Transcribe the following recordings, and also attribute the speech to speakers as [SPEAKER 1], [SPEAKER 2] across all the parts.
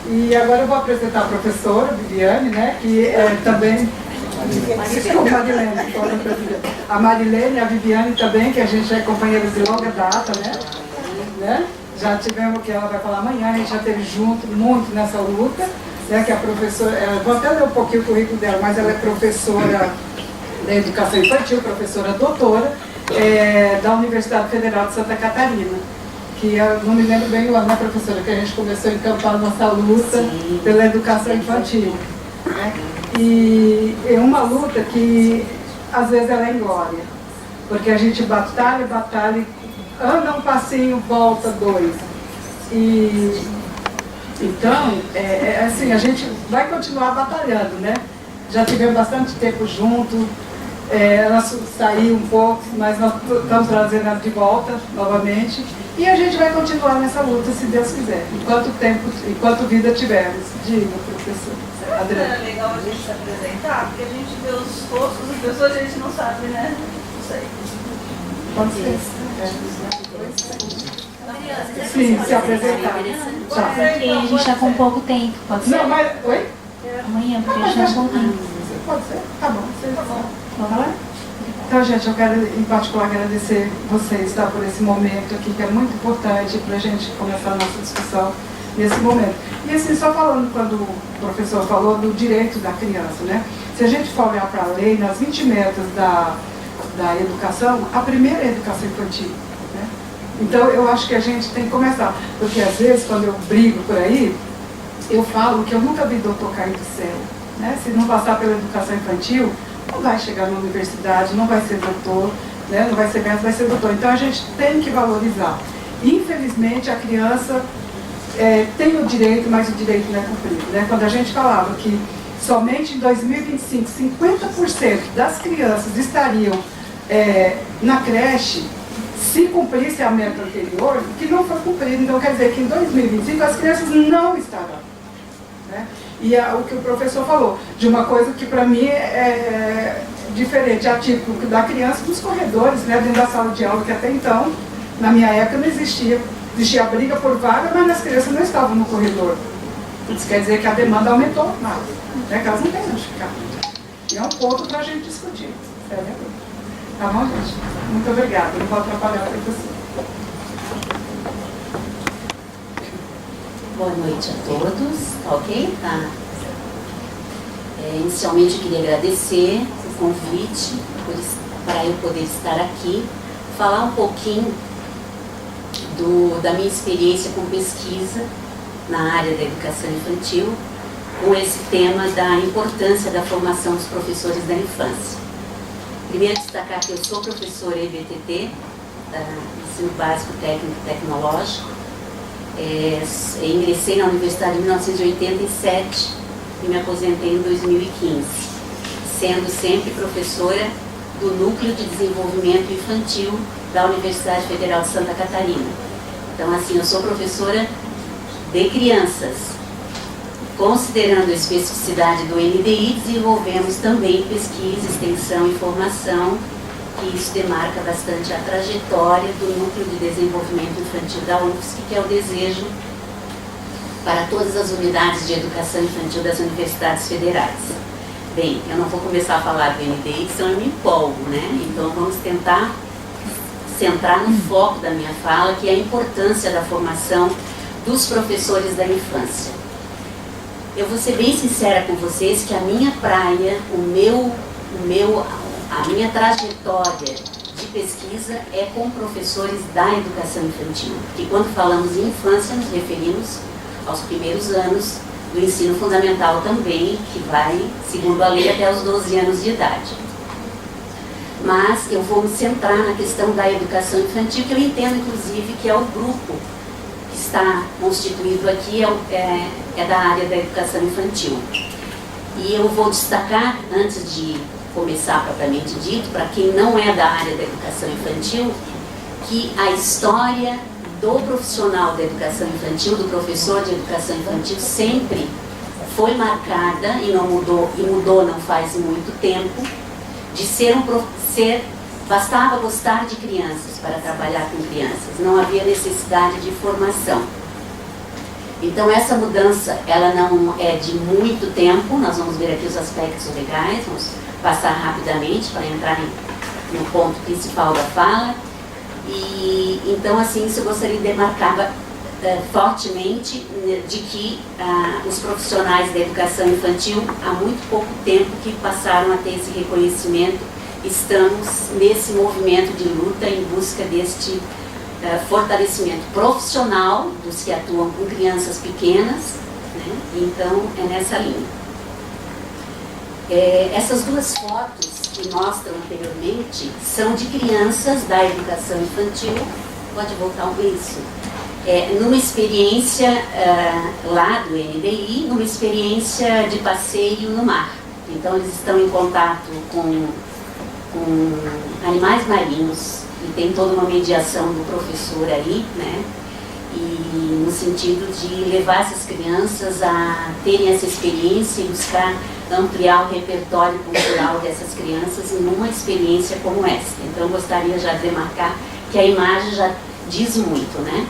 [SPEAKER 1] E agora eu vou apresentar a professora Viviane, né, que também... A Marilene e a Viviane também, que a gente é companheira de longa data, né? Já tivemos, que ela vai falar amanhã, a gente já esteve junto muito nessa luta, né, que a professora, vou até ler um pouquinho o currículo dela, mas ela é professora da Educação Infantil, professora doutora, da Universidade Federal de Santa Catarina, que eu não me lembro bem o ano, né, professora, que a gente começou a encampar a nossa luta pela educação infantil, né? E é uma luta que às vezes ela é inglória, porque a gente batalha, anda um passinho, volta dois. E então, assim, a gente vai continuar batalhando, né? Já tivemos bastante tempo junto, ela saiu um pouco, mas nós estamos trazendo ela de volta novamente. E a gente vai continuar nessa luta, se Deus quiser, enquanto vida tivermos. Diga, professor.
[SPEAKER 2] Adriana. É legal a gente se apresentar, porque a gente vê os rostos das pessoas, a gente não sabe, né? Não sei.
[SPEAKER 1] Pode ser. Sim, se apresentar.
[SPEAKER 3] Porque a gente está com pouco tempo, pode ser?
[SPEAKER 1] Não, mas... Oi?
[SPEAKER 3] Amanhã, porque a gente está com pouco tempo.
[SPEAKER 1] Pode ser? Tá bom. Vamos lá? Então, gente, eu quero em particular agradecer vocês, tá, por esse momento aqui, que é muito importante para a gente começar a nossa discussão nesse momento. E assim, só falando quando o professor falou do direito da criança, né? Se a gente for olhar para a lei, nas 20 metas da educação, a primeira é a educação infantil, né? Então, eu acho que a gente tem que começar, porque às vezes, quando eu brigo por aí, eu falo que eu nunca vi doutor cair do céu, né? Se não passar pela educação infantil, não vai chegar na universidade, não vai ser doutor, né? Não vai ser mestre, vai ser doutor. Então a gente tem que valorizar. Infelizmente a criança tem o direito, mas o direito não é cumprido, né? Quando a gente falava que somente em 2025 50% das crianças estariam na creche, se cumprisse a meta anterior, que não foi cumprida. Então quer dizer que em 2025 as crianças não estarão, né? E o que o professor falou, de uma coisa que para mim é diferente, atípico da criança dos corredores, né, dentro da sala de aula, que até então, na minha época, não existia. Existia briga por vaga, mas as crianças não estavam no corredor. Isso quer dizer que a demanda aumentou mais, né, que elas não têm onde ficar. E é um ponto para a gente discutir. Tá bom, gente? Muito obrigada. Não vou atrapalhar a professora.
[SPEAKER 4] Boa noite a todos, tá ok? Tá. Inicialmente eu queria agradecer o convite para eu poder estar aqui, falar um pouquinho da minha experiência com pesquisa na área da educação infantil, com esse tema da importância da formação dos professores da infância. Primeiro destacar que eu sou professora EBTT, Ensino Básico Técnico e Tecnológico. Ingressei na universidade em 1987 e me aposentei em 2015, sendo sempre professora do Núcleo de Desenvolvimento Infantil da Universidade Federal de Santa Catarina. Então, assim, eu sou professora de crianças. Considerando a especificidade do NDI, desenvolvemos também pesquisa, extensão e formação, que isso demarca bastante a trajetória do Núcleo de Desenvolvimento Infantil da UFSC, que é o desejo para todas as unidades de educação infantil das universidades federais. Bem, eu não vou começar a falar do NDI, senão eu me empolgo, né? Então vamos tentar centrar no foco da minha fala, que é a importância da formação dos professores da infância. Eu vou ser bem sincera com vocês que a minha praia, a minha trajetória de pesquisa é com professores da educação infantil. E quando falamos em infância, nos referimos aos primeiros anos do ensino fundamental também, que vai, segundo a lei, até os 12 anos de idade. Mas eu vou me centrar na questão da educação infantil, que eu entendo, inclusive, que é o grupo que está constituído aqui, é da área da educação infantil. E eu vou destacar, antes de começar propriamente dito, para quem não é da área da educação infantil, que a história do profissional da educação infantil, do professor de educação infantil, sempre foi marcada, e não mudou, e mudou não faz muito tempo, de bastava gostar de crianças para trabalhar com crianças, não havia necessidade de formação. Então essa mudança, ela não é de muito tempo, nós vamos ver aqui os aspectos legais, vamos passar rapidamente para entrar no ponto principal da fala. E então assim, isso eu gostaria de demarcar fortemente de que os profissionais da educação infantil, há muito pouco tempo que passaram a ter esse reconhecimento, estamos nesse movimento de luta em busca deste fortalecimento profissional dos que atuam com crianças pequenas, né? Então é nessa linha. Essas duas fotos que mostram anteriormente são de crianças da educação infantil. Pode voltar isso. Numa experiência lá do NDI, numa experiência de passeio no mar. Então eles estão em contato com animais marinhos e tem toda uma mediação do professor aí, né? E no sentido de levar essas crianças a terem essa experiência e buscar ampliar o repertório cultural dessas crianças em uma experiência como essa. Então eu gostaria já de demarcar que a imagem já diz muito, né?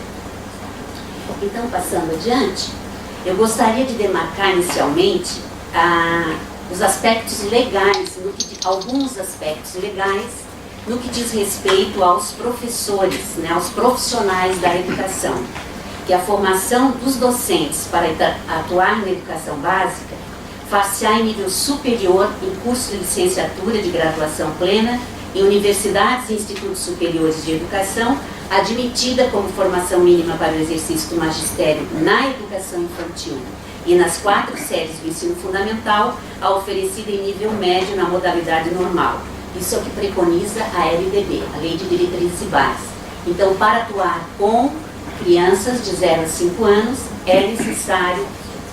[SPEAKER 4] Então, passando adiante, eu gostaria de demarcar inicialmente os aspectos legais, alguns aspectos legais no que diz respeito aos professores, né, aos profissionais da educação, que a formação dos docentes para atuar na educação básica far-se-á em nível superior em curso de licenciatura de graduação plena em universidades e institutos superiores de educação, admitida como formação mínima para o exercício do magistério na educação infantil e nas 4 séries do ensino fundamental, a oferecida em nível médio na modalidade normal. Isso é o que preconiza a LDB, a Lei de Diretrizes e Bases. Então, para atuar com crianças de 0 a 5 anos, é necessário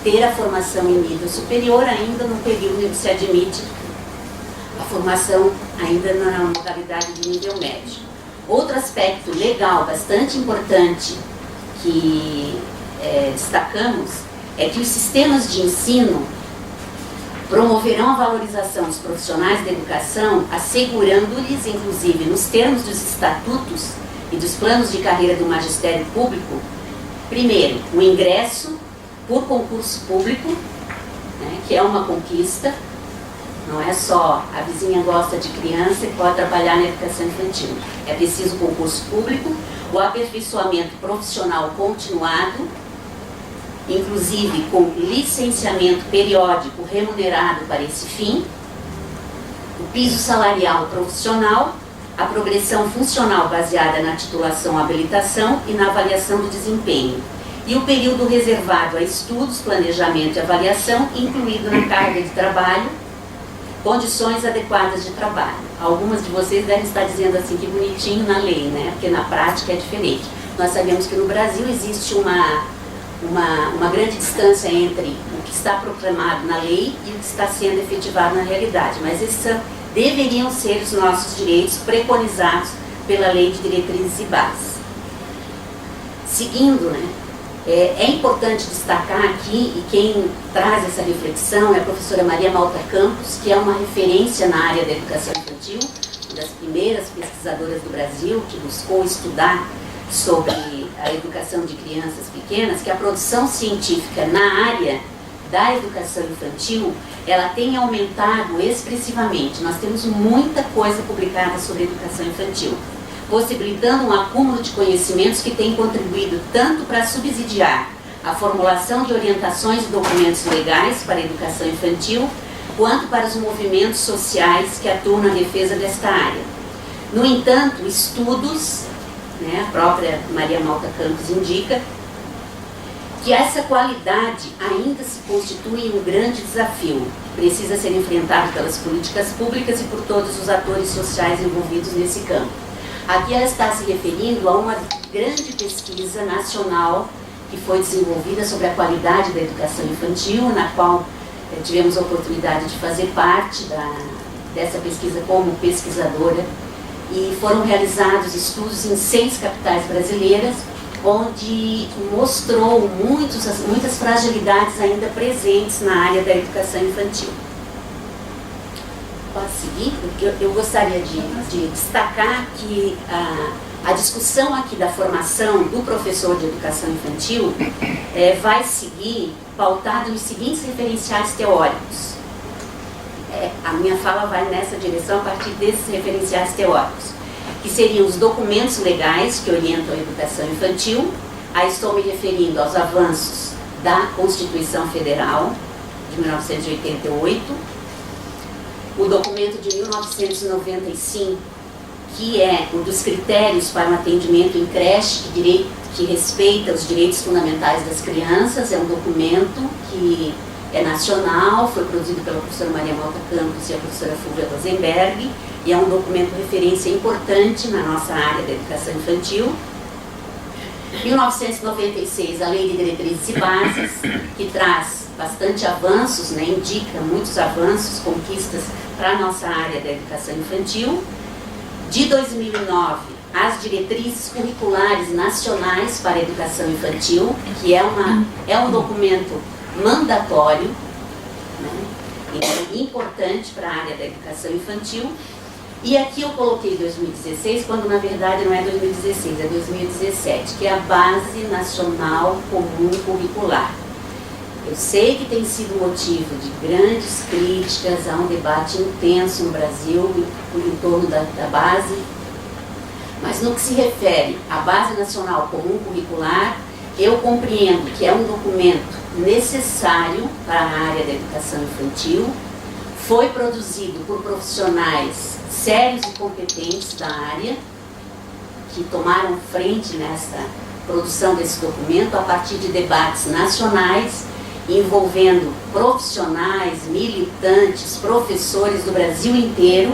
[SPEAKER 4] ter a formação em nível superior, ainda no período em que se admite a formação ainda na modalidade de nível médio. Outro aspecto legal bastante importante que destacamos é que os sistemas de ensino promoverão a valorização dos profissionais da educação, assegurando-lhes, inclusive, nos termos dos estatutos e dos planos de carreira do magistério público, primeiro, o ingresso por concurso público, né, que é uma conquista. Não é só a vizinha gosta de criança e pode trabalhar na educação infantil. É preciso concurso público, o aperfeiçoamento profissional continuado, inclusive com licenciamento periódico remunerado para esse fim, o piso salarial profissional, a progressão funcional baseada na titulação, habilitação e na avaliação do desempenho, e o período reservado a estudos, planejamento e avaliação, incluído na carga de trabalho, condições adequadas de trabalho. Algumas de vocês devem estar dizendo assim, que bonitinho na lei, né? Porque na prática é diferente. Nós sabemos que no Brasil existe uma grande distância entre o que está proclamado na lei e o que está sendo efetivado na realidade. Mas esses deveriam ser os nossos direitos preconizados pela Lei de Diretrizes e Bases. Seguindo, né? É importante destacar aqui, e quem traz essa reflexão é a professora Maria Malta Campos, que é uma referência na área da educação infantil, uma das primeiras pesquisadoras do Brasil que buscou estudar sobre a educação de crianças pequenas, que a produção científica na área da educação infantil, ela tem aumentado expressivamente. Nós temos muita coisa publicada sobre educação infantil, possibilitando um acúmulo de conhecimentos que tem contribuído tanto para subsidiar a formulação de orientações e documentos legais para a educação infantil, quanto para os movimentos sociais que atuam na defesa desta área. No entanto, estudos, né, a própria Maria Malta Campos indica, que essa qualidade ainda se constitui um grande desafio, que precisa ser enfrentado pelas políticas públicas e por todos os atores sociais envolvidos nesse campo. Aqui ela está se referindo a uma grande pesquisa nacional que foi desenvolvida sobre a qualidade da educação infantil, na qual tivemos a oportunidade de fazer parte dessa pesquisa como pesquisadora, e foram realizados estudos em 6 capitais brasileiras, onde mostrou muitas fragilidades ainda presentes na área da educação infantil. Pode seguir? Porque eu gostaria de destacar que a discussão aqui da formação do professor de educação infantil vai seguir pautada nos seguintes referenciais teóricos. A minha fala vai nessa direção a partir desses referenciais teóricos, que seriam os documentos legais que orientam a educação infantil. Aí estou me referindo aos avanços da Constituição Federal de 1988, o documento de 1995, que é um dos critérios para o atendimento em creche, que respeita os direitos fundamentais das crianças. É um documento que é nacional, foi produzido pela professora Maria Malta Campos e a professora Fúvia Rosenberg, e é um documento de referência importante na nossa área da educação infantil. 1996, a Lei de Diretrizes e Bases, que traz bastante avanços, né, indica muitos avanços, conquistas para a nossa área da educação infantil. De 2009, as Diretrizes Curriculares Nacionais para a Educação Infantil, que é um documento mandatório, né, então importante para a área da educação infantil. E aqui eu coloquei 2016, quando na verdade não é 2016, é 2017, que é a Base Nacional Comum Curricular. Eu sei que tem sido motivo de grandes críticas, há um debate intenso no Brasil em torno da base, mas no que se refere à Base Nacional Comum Curricular, eu compreendo que é um documento necessário para a área da educação infantil, foi produzido por profissionais sérios e competentes da área, que tomaram frente nessa produção desse documento a partir de debates nacionais, envolvendo profissionais, militantes, professores do Brasil inteiro.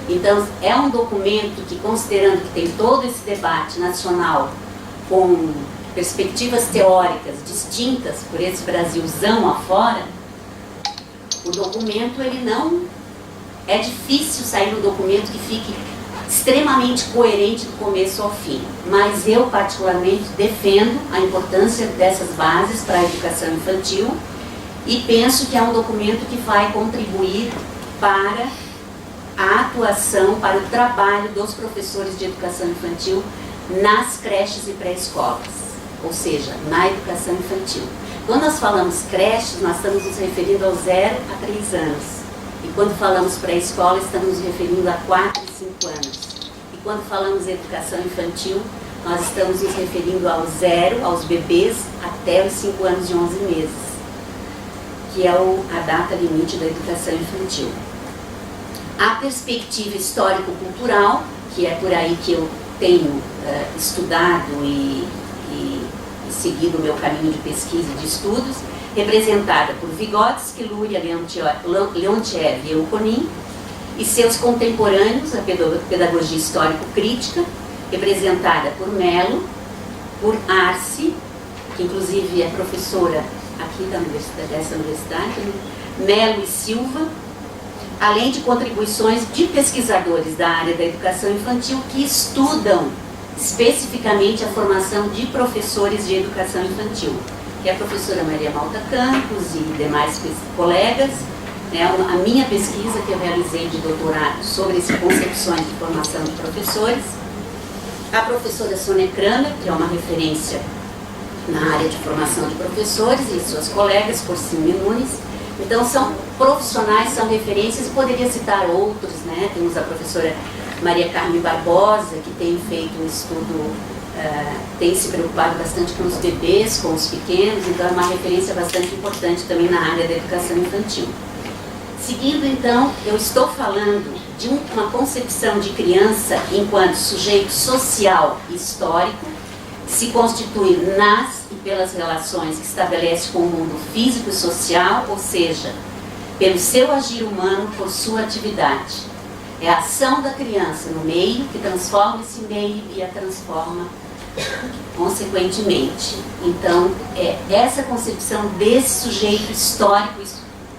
[SPEAKER 4] Então, é um documento que, considerando que tem todo esse debate nacional com perspectivas teóricas distintas por esse Brasilzão afora, o documento, ele não... É difícil sair um documento que fique extremamente coerente do começo ao fim, mas eu particularmente defendo a importância dessas bases para a educação infantil e penso que é um documento que vai contribuir para a atuação, para o trabalho dos professores de educação infantil nas creches e pré-escolas, ou seja, na educação infantil. Quando nós falamos creches, nós estamos nos referindo aos 0 a 3 anos. E quando falamos pré-escola, estamos nos referindo a 4 e 5 anos. E quando falamos educação infantil, nós estamos nos referindo ao 0, aos bebês, até os 5 anos e 11 meses, que é a data limite da educação infantil. A perspectiva histórico-cultural, que é por aí que eu tenho estudado e seguido o meu caminho de pesquisa e de estudos, representada por Vygotsky, Luria, Leontiev e Euconin, e seus contemporâneos, a pedagogia histórico-crítica, representada por Mello, por Arce, que inclusive é professora aqui dessa universidade, Mello e Silva, além de contribuições de pesquisadores da área da educação infantil que estudam especificamente a formação de professores de educação infantil, que é a professora Maria Malta Campos e demais colegas, né, a minha pesquisa que eu realizei de doutorado sobre as concepções de formação de professores, a professora Sônia Kramer, que é uma referência na área de formação de professores, e suas colegas, Porcínio Nunes. Então são profissionais, são referências, poderia citar outros, né? Temos a professora Maria Carmen Barbosa, que tem feito um estudo, tem se preocupado bastante com os bebês, com os pequenos, então é uma referência bastante importante também na área da educação infantil. Seguindo então, eu estou falando de uma concepção de criança enquanto sujeito social e histórico, que se constitui nas e pelas relações que estabelece com o mundo físico e social, ou seja, pelo seu agir humano, por sua atividade. É a ação da criança no meio que transforma esse meio e a transforma consequentemente. Então, é essa concepção desse sujeito histórico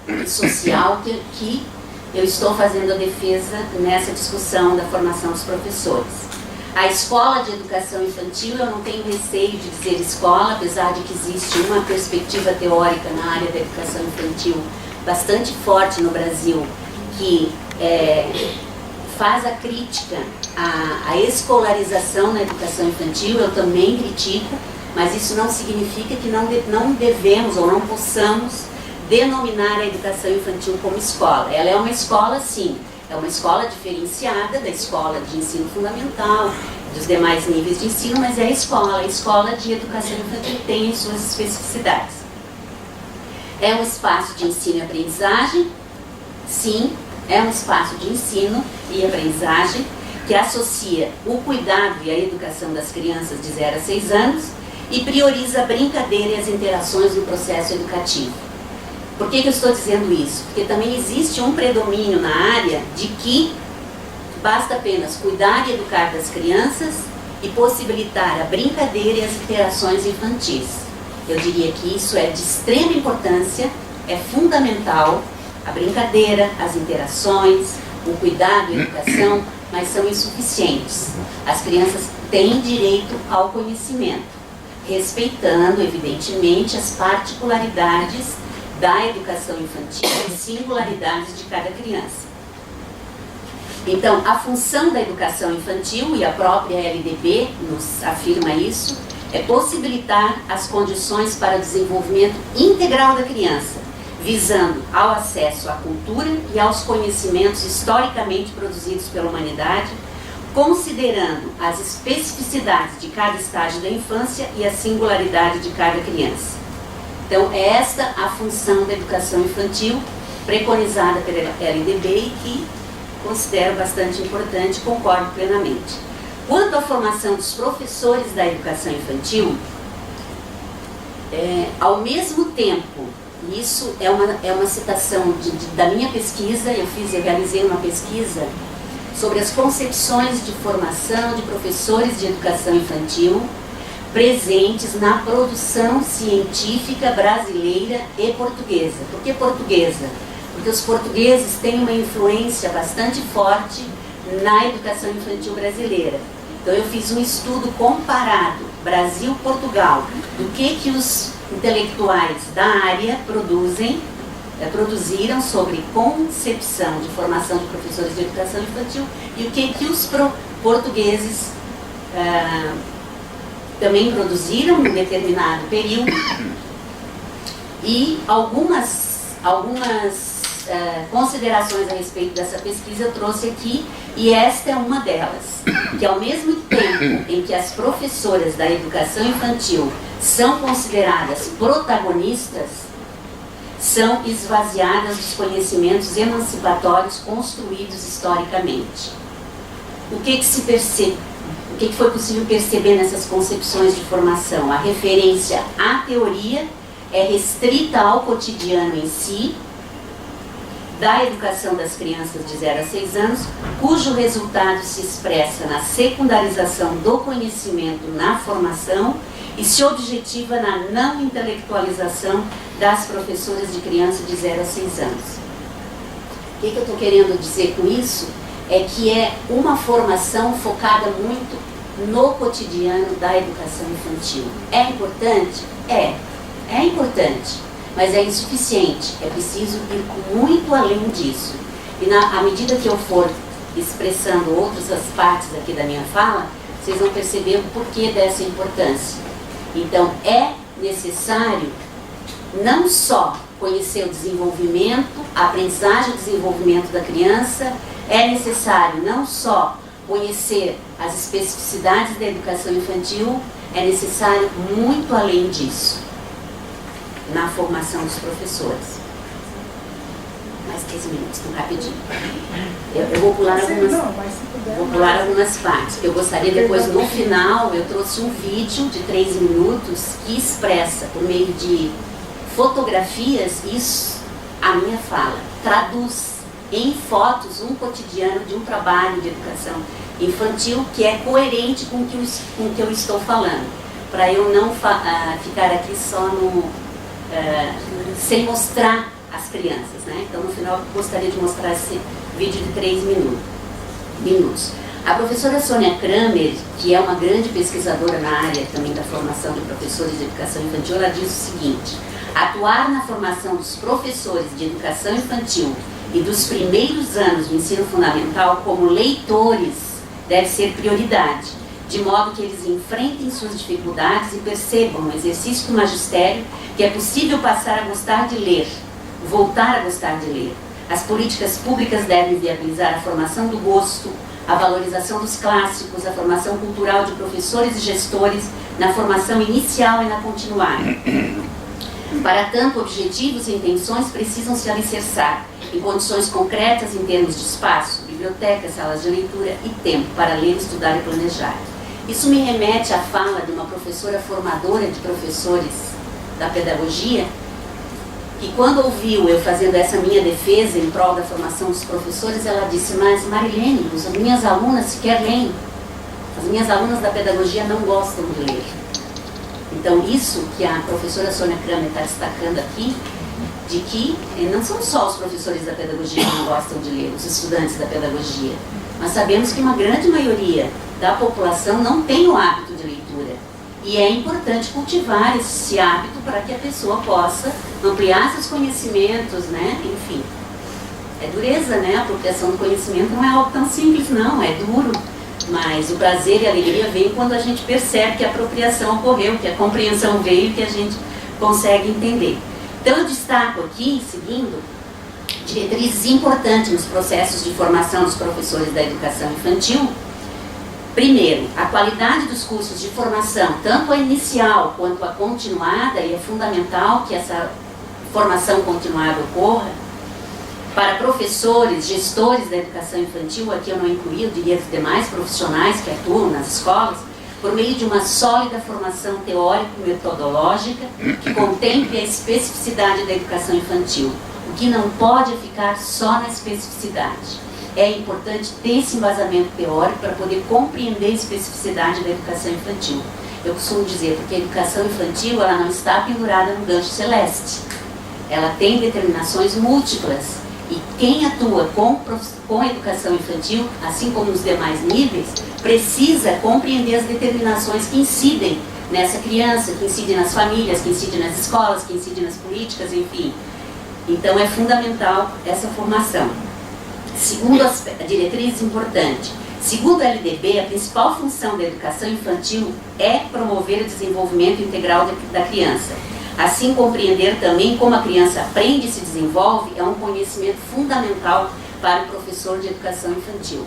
[SPEAKER 4] e social que eu estou fazendo a defesa nessa discussão da formação dos professores. A escola de educação infantil, eu não tenho receio de dizer escola, apesar de que existe uma perspectiva teórica na área da educação infantil bastante forte no Brasil, que faz a crítica à escolarização na educação infantil, eu também critico, mas isso não significa que não devemos ou não possamos denominar a educação infantil como escola. Ela é uma escola, sim, é uma escola diferenciada da escola de ensino fundamental, dos demais níveis de ensino, mas é a escola de educação infantil tem as suas especificidades. É um espaço de ensino e aprendizagem, sim, é um espaço de ensino e aprendizagem que associa o cuidado e a educação das crianças de 0 a 6 anos e prioriza a brincadeira e as interações no processo educativo. Por que eu estou dizendo isso? Porque também existe um predomínio na área de que basta apenas cuidar e educar das crianças e possibilitar a brincadeira e as interações infantis. Eu diria que isso é de extrema importância, é fundamental, a brincadeira, as interações, o cuidado e a educação, mas são insuficientes. As crianças têm direito ao conhecimento, respeitando, evidentemente, as particularidades da educação infantil e singularidades de cada criança. Então, a função da educação infantil, e a própria LDB nos afirma isso, é possibilitar as condições para o desenvolvimento integral da criança, visando ao acesso à cultura e aos conhecimentos historicamente produzidos pela humanidade, considerando as especificidades de cada estágio da infância e a singularidade de cada criança. Então, é esta a função da educação infantil, preconizada pela LDB e que considero bastante importante, concordo plenamente. Quanto à formação dos professores da educação infantil, ao mesmo tempo, isso é uma citação da minha pesquisa, eu realizei uma pesquisa sobre as concepções de formação de professores de educação infantil presentes na produção científica brasileira e portuguesa. Por que portuguesa? Porque os portugueses têm uma influência bastante forte na educação infantil brasileira. Então eu fiz um estudo comparado Brasil-Portugal, do que os intelectuais da área produziram sobre concepção de formação de professores de educação infantil e o que os portugueses também produziram em determinado período. E algumas considerações a respeito dessa pesquisa eu trouxe aqui, e esta é uma delas, que ao mesmo tempo em que as professoras da educação infantil são consideradas protagonistas, são esvaziadas dos conhecimentos emancipatórios construídos historicamente. O que foi possível perceber nessas concepções de formação? A referência à teoria é restrita ao cotidiano em si, da educação das crianças de 0 a 6 anos, cujo resultado se expressa na secundarização do conhecimento na formação e se objetiva na não intelectualização das professoras de crianças de 0 a 6 anos. O que eu estou querendo dizer com isso? É que é uma formação focada muito no cotidiano da educação infantil. É importante? É importante. Mas é insuficiente, é preciso ir muito além disso. E à medida que eu for expressando outras partes aqui da minha fala, vocês vão perceber o porquê dessa importância. Então, é necessário não só conhecer o desenvolvimento, a aprendizagem e o desenvolvimento da criança, é necessário não só conhecer as especificidades da educação infantil, é necessário muito além disso na formação dos professores. Mais 15 minutos, tão rapidinho. Eu vou pular algumas partes. Eu gostaria depois, no final, eu trouxe um vídeo de 3 minutos que expressa, por meio de fotografias, isso, a minha fala. Traduz em fotos um cotidiano de um trabalho de educação infantil que é coerente com o que eu estou falando. Para eu não ficar aqui só sem mostrar as crianças, né? Então, no final, eu gostaria de mostrar esse vídeo de 3 minutos. A professora Sônia Kramer, que é uma grande pesquisadora na área também da formação de professores de educação infantil, ela diz o seguinte: atuar na formação dos professores de educação infantil e dos primeiros anos do ensino fundamental como leitores deve ser prioridade, de modo que eles enfrentem suas dificuldades e percebam no exercício do magistério que é possível passar a gostar de ler, voltar a gostar de ler. As políticas públicas devem viabilizar a formação do gosto, a valorização dos clássicos, a formação cultural de professores e gestores na formação inicial e na continuada. Para tanto, objetivos e intenções precisam se alicerçar em condições concretas em termos de espaço, bibliotecas, salas de leitura e tempo para ler, estudar e planejar. Isso me remete à fala de uma professora formadora de professores da pedagogia, que quando ouviu eu fazendo essa minha defesa em prol da formação dos professores, ela disse: mas Marilene, as minhas alunas sequer leem, as minhas alunas da pedagogia não gostam de ler. Então isso que a professora Sônia Kramer está destacando aqui, de que não são só os professores da pedagogia que não gostam de ler, os estudantes da pedagogia, mas sabemos que uma grande maioria da população não tem o hábito de leitura. E é importante cultivar esse hábito para que a pessoa possa ampliar seus conhecimentos, né? Enfim, é dureza, né? A apropriação do conhecimento não é algo tão simples, não, é duro. Mas o prazer e a alegria vem quando a gente percebe que a apropriação ocorreu, que a compreensão veio, que a gente consegue entender. Então eu destaco aqui, seguindo, diretrizes importantes nos processos de formação dos professores da educação infantil. Primeiro, a qualidade dos cursos de formação, tanto a inicial quanto a continuada, e é fundamental que essa formação continuada ocorra. Para professores, gestores da educação infantil, aqui eu não incluí, eu diria os demais profissionais que atuam nas escolas, por meio de uma sólida formação teórico-metodológica que contemple a especificidade da educação infantil. O que não pode ficar só na especificidade. É importante ter esse embasamento teórico para poder compreender a especificidade da educação infantil. Eu costumo dizer, porque a educação infantil ela não está pendurada no gancho celeste. Ela tem determinações múltiplas. E quem atua com a educação infantil, assim como nos demais níveis, precisa compreender as determinações que incidem nessa criança, que incidem nas famílias, que incidem nas escolas, que incidem nas políticas, enfim. Então é fundamental essa formação. Segundo a diretriz importante, segundo a LDB, a principal função da educação infantil é promover o desenvolvimento integral da criança. Assim, compreender também como a criança aprende e se desenvolve é um conhecimento fundamental para o professor de educação infantil.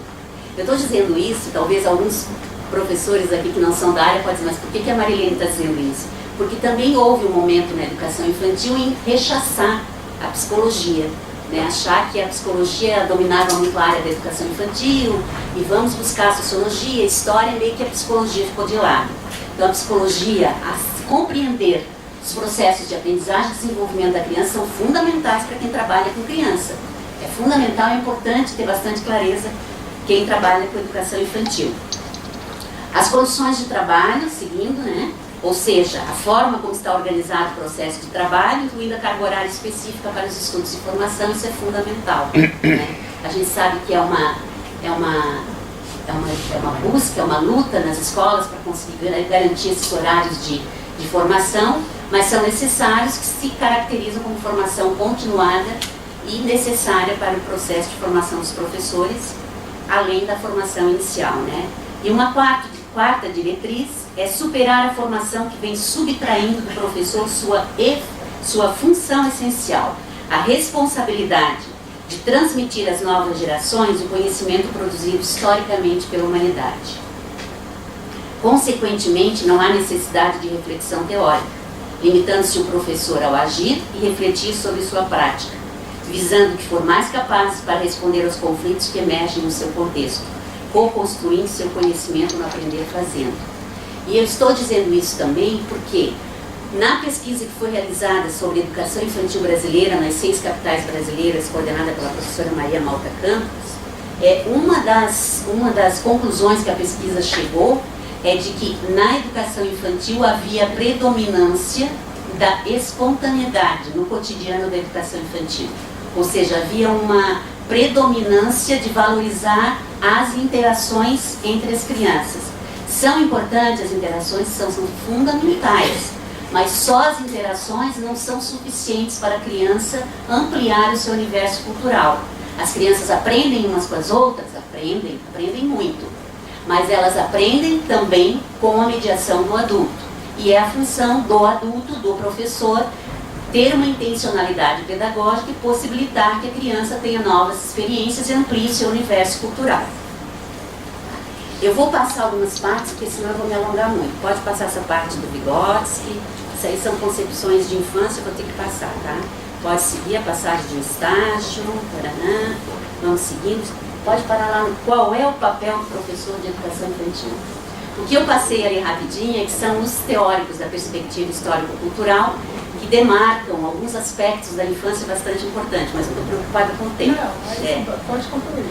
[SPEAKER 4] Eu estou dizendo isso, talvez alguns professores aqui que não são da área podem dizer, mas por que a Marilene está dizendo isso? Porque também houve um momento na educação infantil em rechaçar a psicologia, né? Achar que a psicologia dominava muito a área da educação infantil e vamos buscar a sociologia, a história, meio que a psicologia ficou de lado. Então a psicologia, a compreender os processos de aprendizagem e desenvolvimento da criança são fundamentais para quem trabalha com criança. É fundamental e importante ter bastante clareza quem trabalha com educação infantil. As condições de trabalho, seguindo, né? Ou seja, a forma como está organizado o processo de trabalho, incluindo a carga horária específica para os estudos de formação, isso é fundamental. Né? A gente sabe que é uma busca, é uma luta nas escolas para conseguir garantir esses horários de formação, mas são necessários, que se caracterizam como formação continuada e necessária para o processo de formação dos professores, além da formação inicial, né? E uma quarta diretriz é superar a formação que vem subtraindo do professor sua função essencial, a responsabilidade de transmitir às novas gerações o conhecimento produzido historicamente pela humanidade. Consequentemente, não há necessidade de reflexão teórica, limitando-se o professor ao agir e refletir sobre sua prática, visando que for mais capaz para responder aos conflitos que emergem no seu contexto, co-construindo seu conhecimento no aprender fazendo. E eu estou dizendo isso também porque, na pesquisa que foi realizada sobre a educação infantil brasileira nas 6 capitais brasileiras, coordenada pela professora Maria Malta Campos, uma das conclusões que a pesquisa chegou é de que na educação infantil havia predominância da espontaneidade no cotidiano da educação infantil. Ou seja, havia uma predominância de valorizar as interações entre as crianças. São importantes as interações, são fundamentais, Mas só as interações não são suficientes para a criança ampliar o seu universo cultural. As crianças aprendem umas com as outras? Aprendem muito. Mas elas aprendem também com a mediação do adulto. E é a função do adulto, do professor, ter uma intencionalidade pedagógica e possibilitar que a criança tenha novas experiências e amplie o seu universo cultural. Eu vou passar algumas partes, porque senão eu vou me alongar muito. Pode passar essa parte do Vygotsky. Isso aí são concepções de infância, eu vou ter que passar, tá? Pode seguir a passagem de um estágio, taranã, vamos seguindo. Pode parar lá no qual é o papel do professor de educação infantil. O que eu passei ali rapidinho é que são os teóricos da perspectiva histórico-cultural que demarcam alguns aspectos da infância bastante importantes, mas eu estou preocupada com o tempo.
[SPEAKER 1] Não, pode concluir.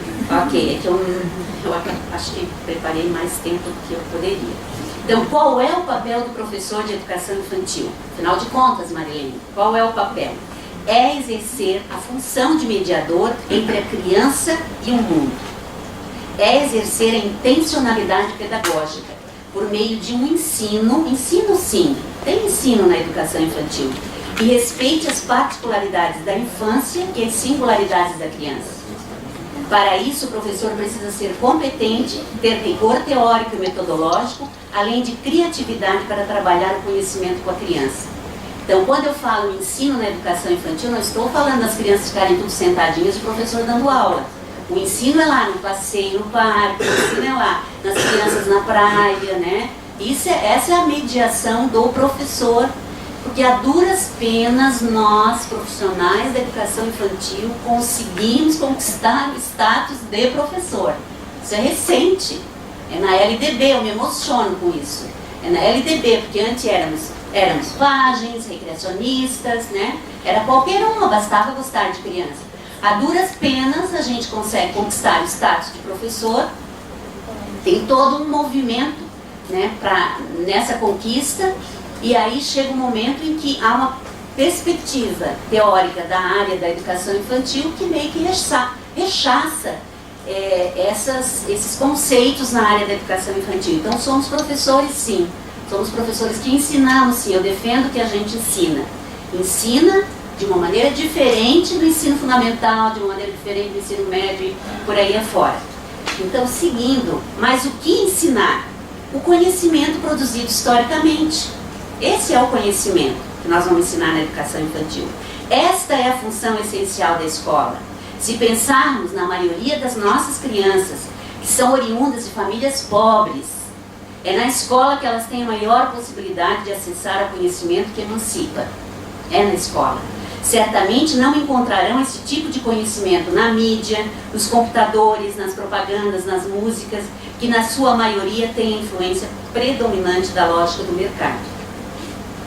[SPEAKER 4] Ok, é que eu acho que preparei mais tempo do que eu poderia. Então, qual é o papel do professor de educação infantil? Afinal de contas, Marilene, qual é o papel? É exercer a função de mediador entre a criança e o mundo. É exercer a intencionalidade pedagógica por meio de um ensino sim, tem ensino na educação infantil, que respeite as particularidades da infância e as singularidades da criança. Para isso, o professor precisa ser competente, ter rigor teórico e metodológico, além de criatividade para trabalhar o conhecimento com a criança. Então, quando eu falo ensino na educação infantil, não estou falando das crianças ficarem tudo sentadinhas e o professor dando aula. O ensino é lá no passeio, no parque, o ensino é lá nas crianças na praia, né? Essa é a mediação do professor, porque a duras penas nós, profissionais da educação infantil, conseguimos conquistar o status de professor. Isso é recente, é na LDB, eu me emociono com isso. É na LDB, porque antes éramos pajens, recreacionistas, né? Era qualquer uma, bastava gostar de criança. A duras penas a gente consegue conquistar o status de professor. Tem todo um movimento, né, nessa conquista, e aí chega um momento em que há uma perspectiva teórica da área da educação infantil que meio que rechaça esses conceitos na área da educação infantil. Então somos professores sim, somos professores que ensinamos sim, eu defendo que a gente ensina de uma maneira diferente do ensino fundamental, de uma maneira diferente do ensino médio e por aí afora. Então, seguindo, mas o que ensinar? O conhecimento produzido historicamente. Esse é o conhecimento que nós vamos ensinar na educação infantil. Esta é a função essencial da escola. Se pensarmos na maioria das nossas crianças, que são oriundas de famílias pobres, é na escola que elas têm a maior possibilidade de acessar o conhecimento que emancipa. É na escola. Certamente não encontrarão esse tipo de conhecimento na mídia, nos computadores, nas propagandas, nas músicas, que na sua maioria tem a influência predominante da lógica do mercado.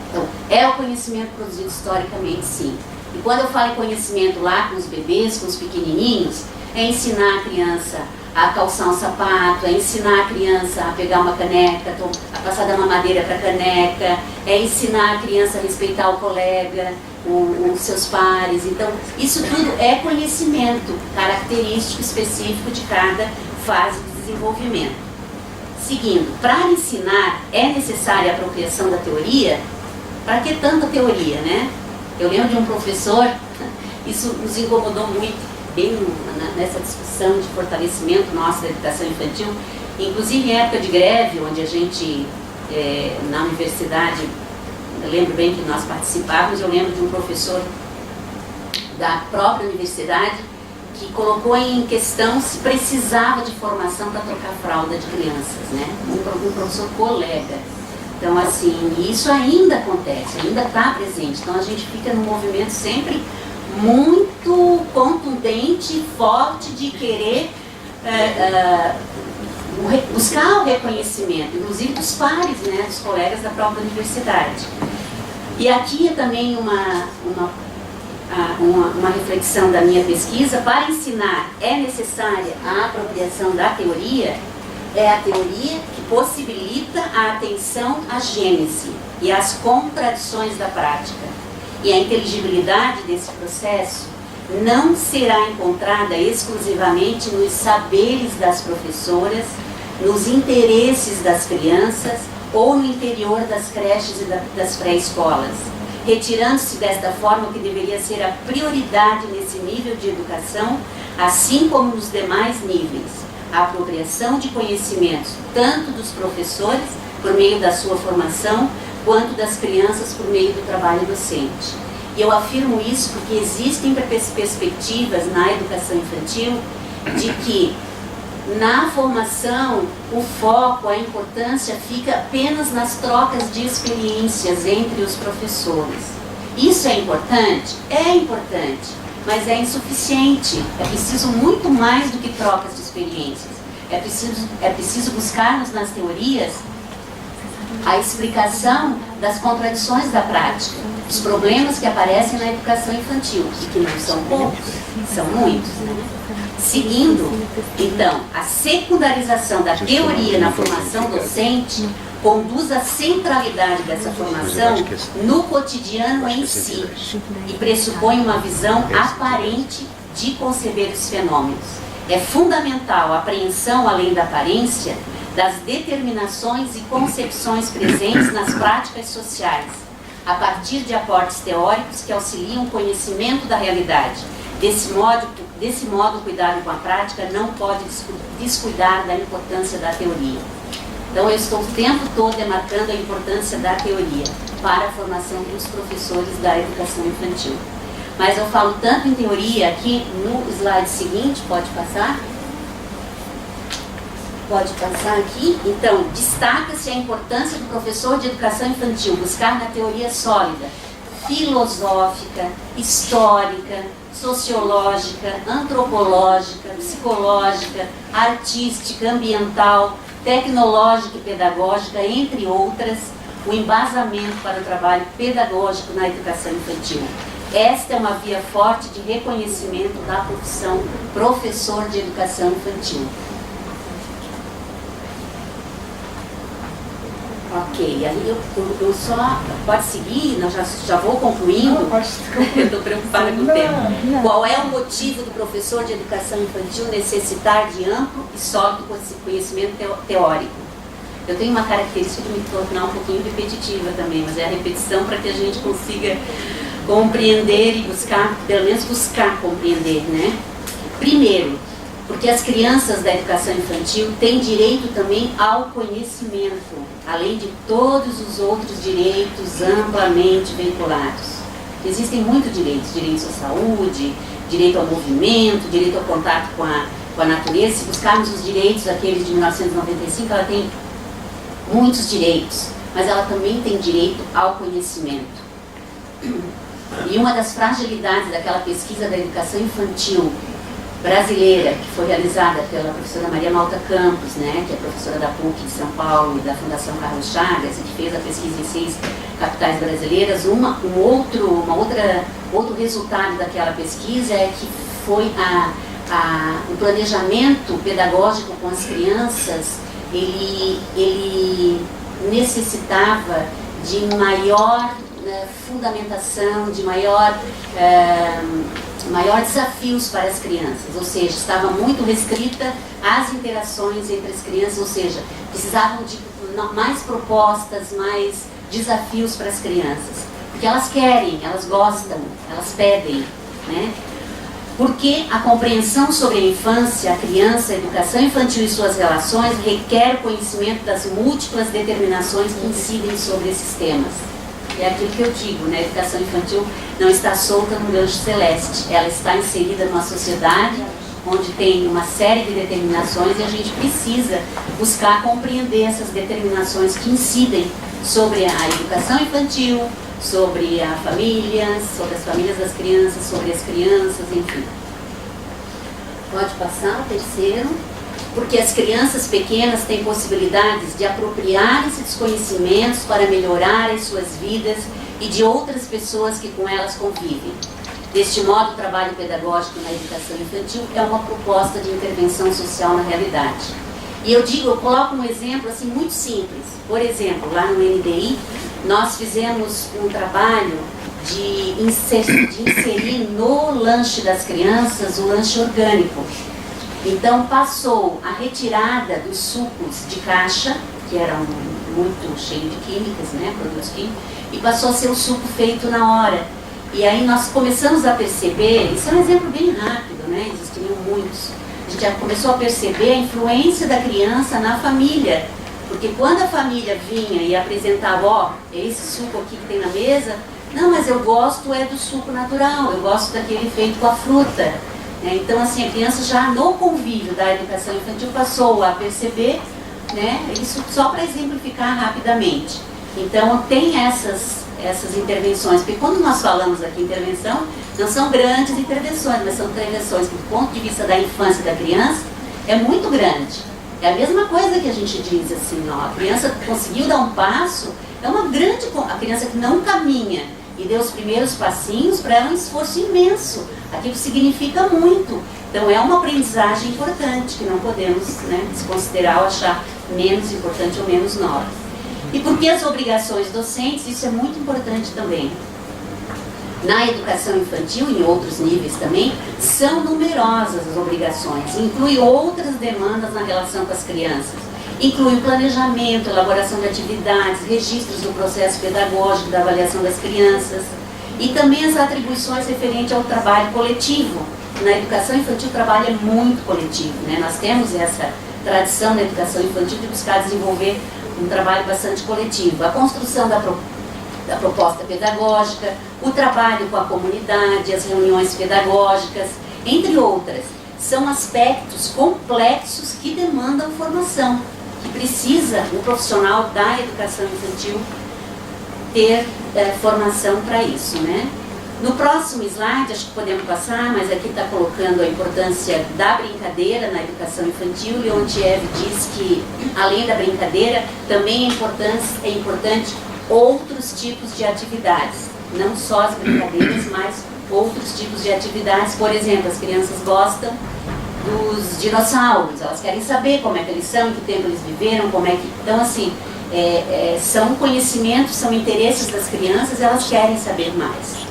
[SPEAKER 4] Então, é o conhecimento produzido historicamente, sim. E quando eu falo em conhecimento lá com os bebês, com os pequenininhos, é ensinar a criança a calçar um sapato, é ensinar a criança a pegar uma caneca, a passar da mamadeira para a caneca, é ensinar a criança a respeitar o colega, os seus pares. Então, isso tudo é conhecimento característico, específico de cada fase de desenvolvimento. Seguindo, para ensinar é necessária a apropriação da teoria. Para que tanta teoria, né? Eu lembro de um professor, isso nos incomodou muito, bem nessa discussão de fortalecimento nossa da educação infantil, inclusive em época de greve, onde a gente, na universidade, eu lembro bem que nós participávamos, eu lembro de um professor da própria universidade que colocou em questão se precisava de formação para trocar fralda de crianças, né? Um professor colega. Então, assim, isso ainda acontece, ainda está presente. Então, a gente fica num movimento sempre muito contundente, forte de querer buscar o reconhecimento, inclusive dos pares, né, dos colegas da própria universidade. E aqui é também uma reflexão da minha pesquisa. Para ensinar é necessária a apropriação da teoria. É a teoria que possibilita a atenção à gênese e às contradições da prática. E a inteligibilidade desse processo não será encontrada exclusivamente nos saberes das professoras, nos interesses das crianças ou no interior das creches e das pré-escolas, retirando-se desta forma o que deveria ser a prioridade nesse nível de educação, assim como nos demais níveis, a apropriação de conhecimentos tanto dos professores, por meio da sua formação, quanto das crianças por meio do trabalho docente. E eu afirmo isso porque existem perspectivas na educação infantil de que na formação o foco, a importância fica apenas nas trocas de experiências entre os professores. Isso é importante? É importante, mas é insuficiente. É preciso muito mais do que trocas de experiências. É preciso buscarmos nas teorias a explicação das contradições da prática, dos problemas que aparecem na educação infantil, e que não são poucos, são muitos, né? Seguindo, então, a secundarização da teoria na formação docente conduz à centralidade dessa formação no cotidiano em si e pressupõe uma visão aparente de conceber os fenômenos. É fundamental a apreensão, além da aparência, das determinações e concepções presentes nas práticas sociais, a partir de aportes teóricos que auxiliam o conhecimento da realidade. Desse modo, o cuidado com a prática não pode descuidar da importância da teoria. Então, eu estou o tempo todo demarcando a importância da teoria para a formação dos professores da educação infantil. Mas eu falo tanto em teoria aqui no slide seguinte, pode passar? Pode passar aqui. Então, destaca-se a importância do professor de educação infantil buscar na teoria sólida, filosófica, histórica, sociológica, antropológica, psicológica, artística, ambiental, tecnológica e pedagógica, entre outras, o embasamento para o trabalho pedagógico na educação infantil. Esta é uma via forte de reconhecimento da profissão professor de educação infantil. Ok, aí eu só... Pode seguir, nós já vou concluindo.
[SPEAKER 1] Não, pode
[SPEAKER 4] eu estou preocupada com o tempo. Qual é o motivo do professor de educação infantil necessitar de amplo e sólido conhecimento teórico? Eu tenho uma característica de me tornar um pouquinho repetitiva também, mas é a repetição para que a gente consiga compreender e buscar, pelo menos buscar compreender, né? Primeiro, porque as crianças da educação infantil têm direito também ao conhecimento, além de todos os outros direitos amplamente vinculados. Existem muitos direitos, direitos à saúde, direito ao movimento, direito ao contato com a natureza. Se buscarmos os direitos daqueles de 1995, ela tem muitos direitos, mas ela também tem direito ao conhecimento. E uma das fragilidades daquela pesquisa da educação infantil brasileira, que foi realizada pela professora Maria Malta Campos, né, que é professora da PUC de São Paulo e da Fundação Carlos Chagas, e que fez a pesquisa em 6 capitais brasileiras, outro resultado daquela pesquisa é que foi o planejamento pedagógico com as crianças, ele necessitava de maior fundamentação, de maior desafios para as crianças, ou seja, estava muito restrita às interações entre as crianças, ou seja, precisavam de mais propostas, mais desafios para as crianças, porque elas querem, elas gostam, elas pedem, né? Porque a compreensão sobre a infância, a criança, a educação infantil e suas relações requer o conhecimento das múltiplas determinações que incidem sobre esses temas. É aquilo que eu digo, né? A educação infantil não está solta no gancho celeste, ela está inserida numa sociedade onde tem uma série de determinações e a gente precisa buscar compreender essas determinações que incidem sobre a educação infantil, sobre a família, sobre as famílias das crianças, sobre as crianças, enfim. Pode passar o terceiro. Porque as crianças pequenas têm possibilidades de apropriarem-se dos conhecimentos para melhorar as suas vidas e de outras pessoas que com elas convivem. Deste modo, o trabalho pedagógico na educação infantil é uma proposta de intervenção social na realidade. E eu coloco um exemplo assim muito simples. Por exemplo, lá no NDI, nós fizemos um trabalho de inserir no lanche das crianças o lanche orgânico. Então passou a retirada dos sucos de caixa, que eram muito cheio de químicas, né, produtos químicos, e passou a ser o suco feito na hora. E aí nós começamos a perceber, isso é um exemplo bem rápido, né, existiam muitos, a gente já começou a perceber a influência da criança na família, porque quando a família vinha e apresentava, ó, esse suco aqui que tem na mesa, não, mas eu gosto é do suco natural, eu gosto daquele feito com a fruta. Então, assim, a criança já no convívio da educação infantil passou a perceber, né, isso só para exemplificar rapidamente. Então, tem essas intervenções, porque quando nós falamos aqui intervenção, não são grandes intervenções, mas são intervenções que, do ponto de vista da infância e da criança, é muito grande. É a mesma coisa que a gente diz assim, ó, a criança conseguiu dar um passo, é uma grande, a criança que não caminha e deu os primeiros passinhos, para ela é um esforço imenso, aquilo significa muito. Então é uma aprendizagem importante, que não podemos, né, desconsiderar ou achar menos importante ou menos nova. E porque as obrigações docentes, isso é muito importante também. Na educação infantil, em outros níveis também, são numerosas as obrigações, inclui outras demandas na relação com as crianças. Inclui o planejamento, elaboração de atividades, registros do processo pedagógico, da avaliação das crianças, e também as atribuições referentes ao trabalho coletivo. Na educação infantil o trabalho é muito coletivo, né? Nós temos essa tradição na educação infantil de buscar desenvolver um trabalho bastante coletivo. A construção da proposta pedagógica, o trabalho com a comunidade, as reuniões pedagógicas, entre outras. São aspectos complexos que demandam formação, que precisa o profissional da educação infantil ter formação para isso, né? No próximo slide, acho que podemos passar, mas aqui está colocando a importância da brincadeira na educação infantil, e onde Eve diz que, além da brincadeira, também é importante outros tipos de atividades, não só as brincadeiras, mas outros tipos de atividades. Por exemplo, as crianças gostam dos dinossauros, elas querem saber como é que eles são, em que tempo eles viveram, como é que... Então, assim, são conhecimentos, são interesses das crianças, elas querem saber mais.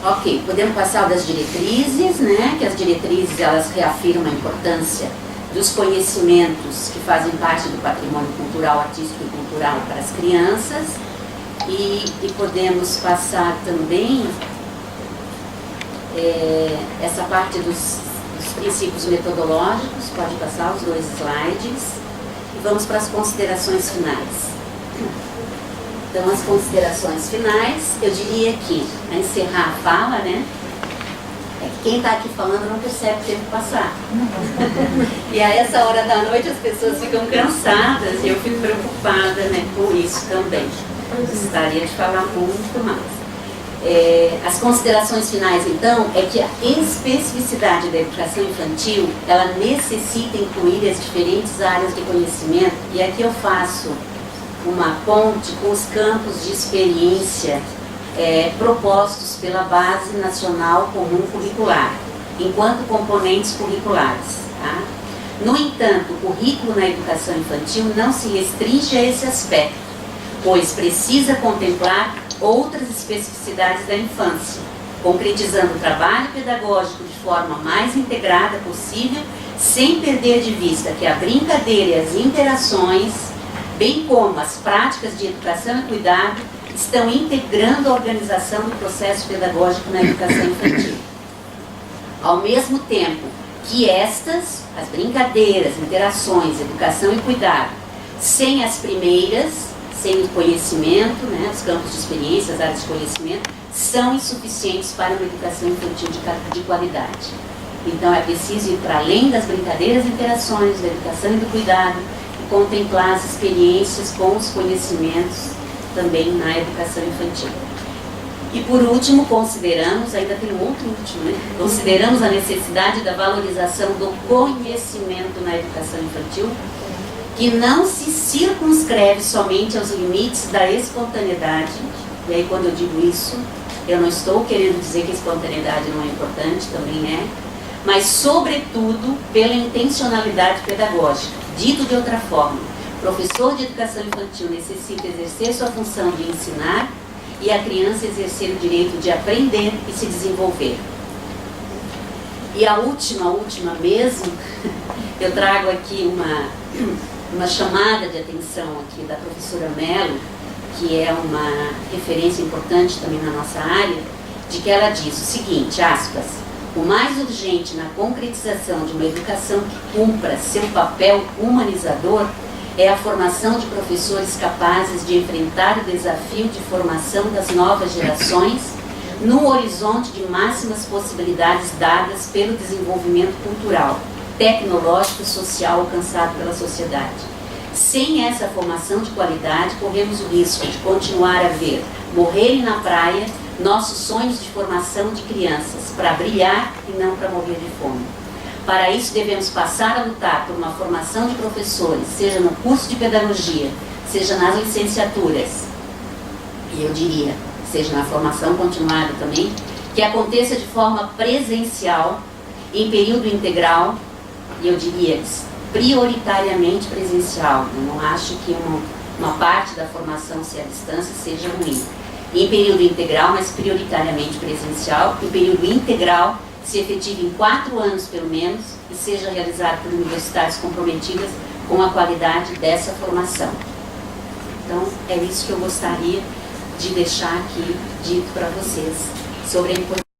[SPEAKER 4] Ok, podemos passar das diretrizes, né? Que as diretrizes, elas reafirmam a importância dos conhecimentos que fazem parte do patrimônio cultural, artístico e cultural para as crianças. E podemos passar também essa parte dos princípios metodológicos, pode passar os 2 slides, e vamos para as considerações finais. Então, as considerações finais, eu diria que, a encerrar a fala, né, é que quem está aqui falando não percebe o tempo passar. E a essa hora da noite as pessoas ficam cansadas, e eu fico preocupada, né, com isso também. Gostaria de falar muito mais. As considerações finais, então, é que a especificidade da educação infantil, ela necessita incluir as diferentes áreas de conhecimento, e aqui eu faço uma ponte com os campos de experiência propostos pela Base Nacional Comum Curricular, enquanto componentes curriculares. Tá? No entanto, o currículo na educação infantil não se restringe a esse aspecto, pois precisa contemplar outras especificidades da infância, concretizando o trabalho pedagógico de forma mais integrada possível, sem perder de vista que a brincadeira e as interações, bem como as práticas de educação e cuidado, estão integrando a organização do processo pedagógico na educação infantil. Ao mesmo tempo que estas, as brincadeiras, interações, educação e cuidado, sem as primeiras, sem o conhecimento, né, os campos de experiência, as áreas de conhecimento, são insuficientes para uma educação infantil de qualidade. Então é preciso ir para além das brincadeiras, interações, da educação e do cuidado, contemplar as experiências com os conhecimentos também na educação infantil. E por último, consideramos, ainda tem um outro último, né? Consideramos a necessidade da valorização do conhecimento na educação infantil, que não se circunscreve somente aos limites da espontaneidade. E aí, quando eu digo isso, eu não estou querendo dizer que a espontaneidade não é importante, também é, mas sobretudo pela intencionalidade pedagógica. Dito de outra forma, o professor de educação infantil necessita exercer sua função de ensinar e a criança exercer o direito de aprender e se desenvolver. E a última mesmo, eu trago aqui uma chamada de atenção aqui da professora Mello, que é uma referência importante também na nossa área, de que ela diz o seguinte, aspas, o mais urgente na concretização de uma educação que cumpra seu papel humanizador é a formação de professores capazes de enfrentar o desafio de formação das novas gerações num horizonte de máximas possibilidades dadas pelo desenvolvimento cultural, tecnológico e social alcançado pela sociedade. Sem essa formação de qualidade, corremos o risco de continuar a ver morrerem na praia nossos sonhos de formação de crianças, para brilhar e não para morrer de fome. Para isso, devemos passar a lutar por uma formação de professores, seja no curso de pedagogia, seja nas licenciaturas, e eu diria, seja na formação continuada também, que aconteça de forma presencial, em período integral, e eu diria prioritariamente presencial. Eu não acho que uma parte da formação, se à distância, seja ruim. Em período integral, mas prioritariamente presencial, e o período integral se efetive em 4 anos pelo menos e seja realizado por universidades comprometidas com a qualidade dessa formação. Então, é isso que eu gostaria de deixar aqui dito para vocês sobre a importância